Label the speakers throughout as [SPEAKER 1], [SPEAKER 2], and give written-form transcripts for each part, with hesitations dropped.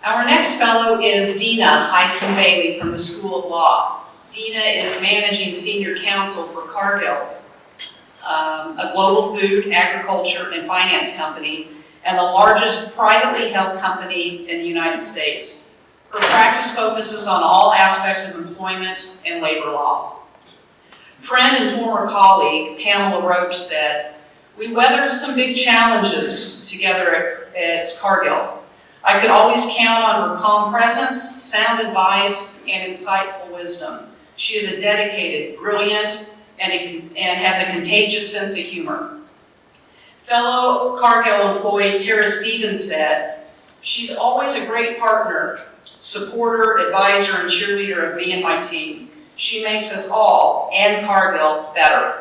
[SPEAKER 1] Our next fellow is Deena Hyson Bailey from the School of Law. Deena is managing senior counsel for Cargill, a global food, agriculture, and finance company, and the largest privately held company in the United States. Her practice focuses on all aspects of employment and labor law. Friend and former colleague Pamela Roach said, "We weathered some big challenges together at Cargill. I could always count on her calm presence, sound advice, and insightful wisdom. She is a dedicated, brilliant, and has a contagious sense of humor." Fellow Cargill employee Tara Stevens said, "She's always a great partner, supporter, advisor, and cheerleader of me and my team. She makes us all, and Cargill, better."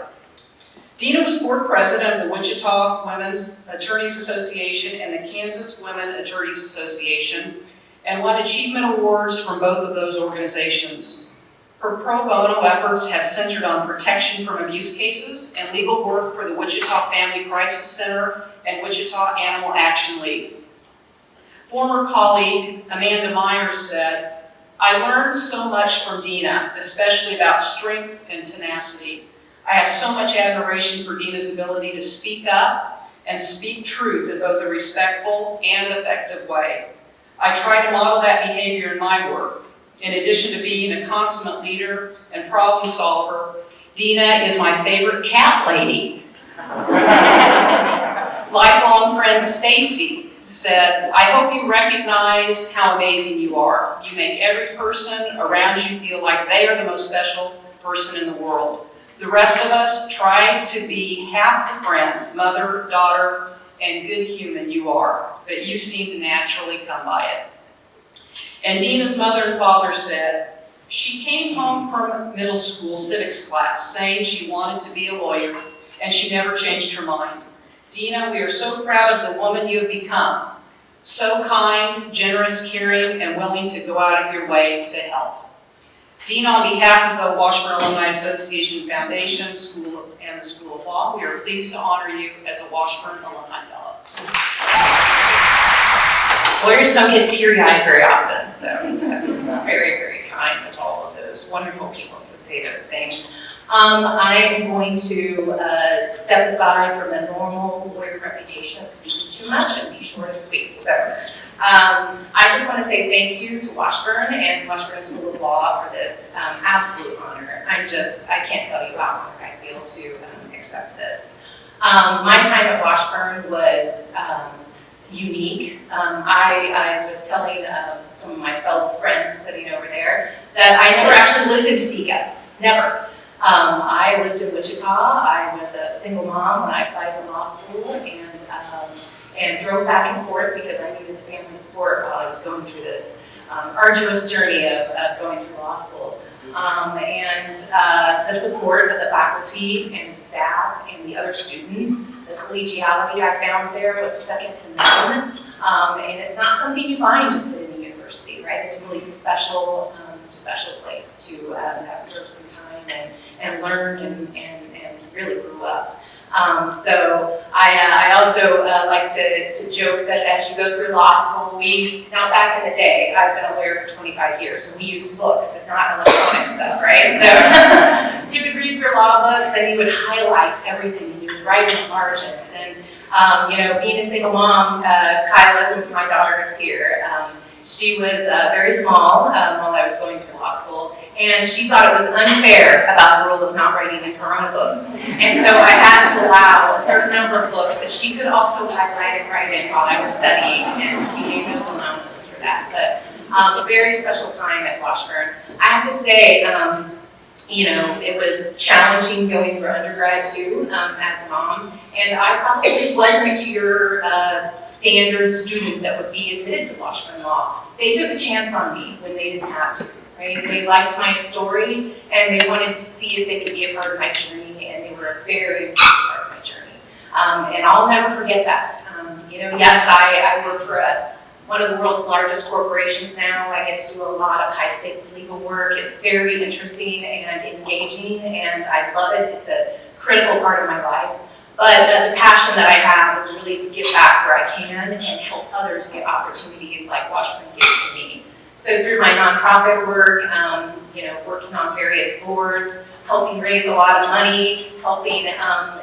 [SPEAKER 1] Deena was board president of the Wichita Women Attorneys Association and the Kansas Women Attorneys Association, and won achievement awards from both of those organizations. Her pro bono efforts have centered on protection from abuse cases and legal work for the Wichita Family Crisis Center and Wichita Animal Action League. Former colleague Amanda Myers said, "I learned so much from Deena, especially about strength and tenacity. I have so much admiration for Deena's ability to speak up and speak truth in both a respectful and effective way. I try to model that behavior in my work. In addition to being a consummate leader and problem solver, Deena is my favorite cat lady." Lifelong friend Stacy said, "I hope you recognize how amazing you are. You make every person around you feel like they are the most special person in the world. The rest of us try to be half the friend, mother, daughter, and good human you are, but you seem to naturally come by it." And Deena's mother and father said, "She came home from middle school civics class saying she wanted to be a lawyer, and she never changed her mind. Deena, we are so proud of the woman you have become. So kind, generous, caring, and willing to go out of your way to help." Deena, on behalf of the Washburn Alumni Association Foundation and the School of Law, we are pleased to honor you as a Washburn Alumni Fellow.
[SPEAKER 2] Lawyers don't get teary-eyed very often, so that's very, very kind of all of those wonderful people to say those things. I am going to step aside from a normal lawyer reputation of speaking too much and be short and sweet. So I just want to say thank you to Washburn and Washburn School of Law for this absolute honor. I can't tell you how honored I feel to accept this. My time at Washburn was unique. I was telling some of my fellow friends sitting over there that I never actually lived in Topeka. Never. I lived in Wichita. I was a single mom when I applied to law school, and drove back and forth because I needed the family support while I was going through this arduous journey of going through law school. And the support of the faculty and the staff and the other students, the collegiality I found there was second to none. And it's not something you find just in the university, right? It's a really special place to have served some time and learned and really grew up. So I also like to joke that as you go through law school, now back in the day, I've been a lawyer for 25 years, and we used books and not electronic stuff, right? So you would read through law books and you would highlight everything and you would write in the margins. And being a single mom, Kyla, my daughter is here, she was very small while I was going through law school, and she thought it was unfair about the rule of not writing in her own books. And so I had to allow a certain number of books that she could also highlight and write in while I was studying, and we gave those allowances for that. But a very special time at Washburn. I have to say, it was challenging going through undergrad too, as a mom, and I probably wasn't your standard student that would be admitted to Washburn Law. They took a chance on me when they didn't have to, right? They liked my story, and they wanted to see if they could be a part of my journey, and they were a very important part of my journey. And I'll never forget that. Yes, I work for one of the world's largest corporations now. I get to do a lot of high-stakes legal work. It's very interesting and engaging, and I love it. It's a critical part of my life. But the passion that I have is really to give back where I can and help others get opportunities like Washburn gave to me. So through my nonprofit work, working on various boards, helping raise a lot of money, helping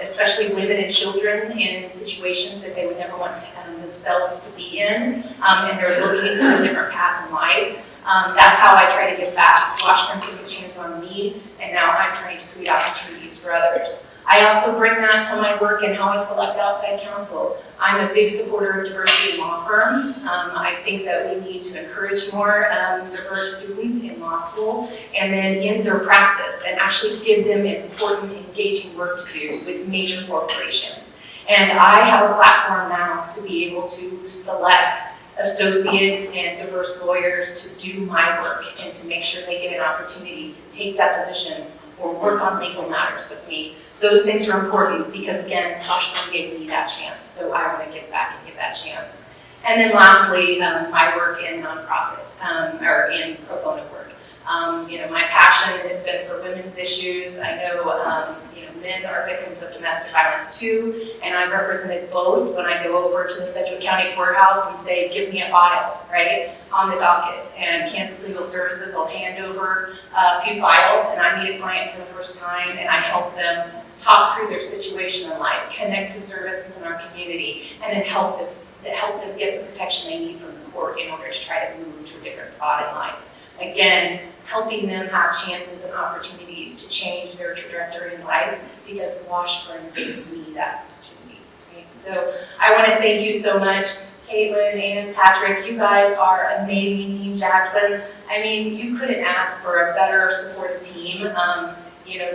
[SPEAKER 2] especially women and children in situations that they would never want themselves to be in, and they're looking for a different path in life. That's how I try to give back. Washburn took a chance on me, and now I'm trying to create opportunities for others. I also bring that to my work and how I select outside counsel. I'm a big supporter of diversity in law firms. I think that we need to encourage more diverse students in law school and then in their practice and actually give them important, engaging work to do with major corporations. And I have a platform now to be able to select associates and diverse lawyers to do my work and to make sure they get an opportunity to take depositions or work on legal matters with me. Those things are important because, again, Washburn gave me that chance, so I want to give back and give that chance. And then lastly, my work in nonprofit, or in pro bono work. My passion has been for women's issues. I know, men are victims of domestic violence too, and I've represented both when I go over to the Sedgwick County courthouse and say, give me a file, right, on the docket. And Kansas Legal Services will hand over a few files, and I meet a client for the first time, and I help them talk through their situation in life, connect to services in our community, and then help them get the protection they need from the court in order to try to move to a different spot in life. Again, helping them have chances and opportunities to change their trajectory in life because Washburn gave me that opportunity. Right? So I want to thank you so much, Caitlin and Patrick. You guys are amazing. Dean Jackson, I mean, you couldn't ask for a better supported team,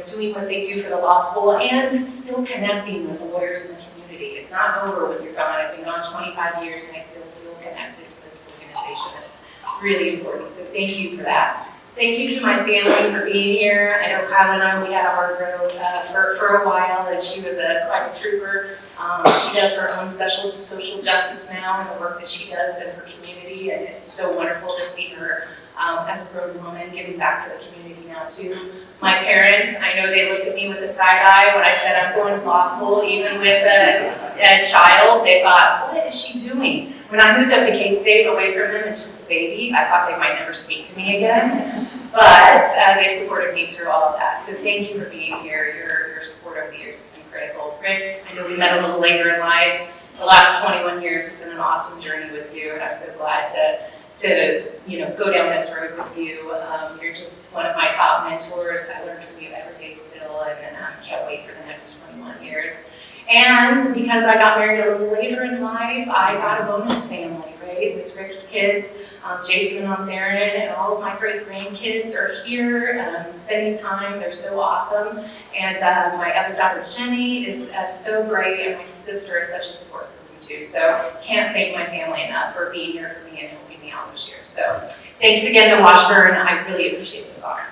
[SPEAKER 2] doing what they do for the law school and still connecting with the lawyers in the community. It's not over when you're gone. I've been gone 25 years and I still feel connected to this organization. It's really important, so thank you for that. Thank you to my family for being here. I know Kyle and I, we had a hard road for a while, and she was quite a trooper. She does her own social justice now and the work that she does in her community, and it's so wonderful to see her as a grown woman giving back to the community now too. My parents, I know they looked at me with a side eye when I said I'm going to law school, even with a child. They thought, what is she doing? When I moved up to K-State away from them and took the baby, I thought they might never speak to me again. But they supported me through all of that. So thank you for being here. Your support over the years has been critical. Rick, I know we met a little later in life. The last 21 years has been an awesome journey with you, and I'm so glad to go down this road with you. You're just one of my top mentors. I learn from you every day still, and I can't wait for the next 21 years. And because I got married a little later in life, I got a bonus family, right, with Rick's kids. Jason and Theron and all of my great grandkids are here spending time. They're so awesome. And my other daughter, Jenny, is so great, and my sister is such a support system too. So can't thank my family enough for being here for me and helping me out this year. So thanks again to Washburn. I really appreciate this honor.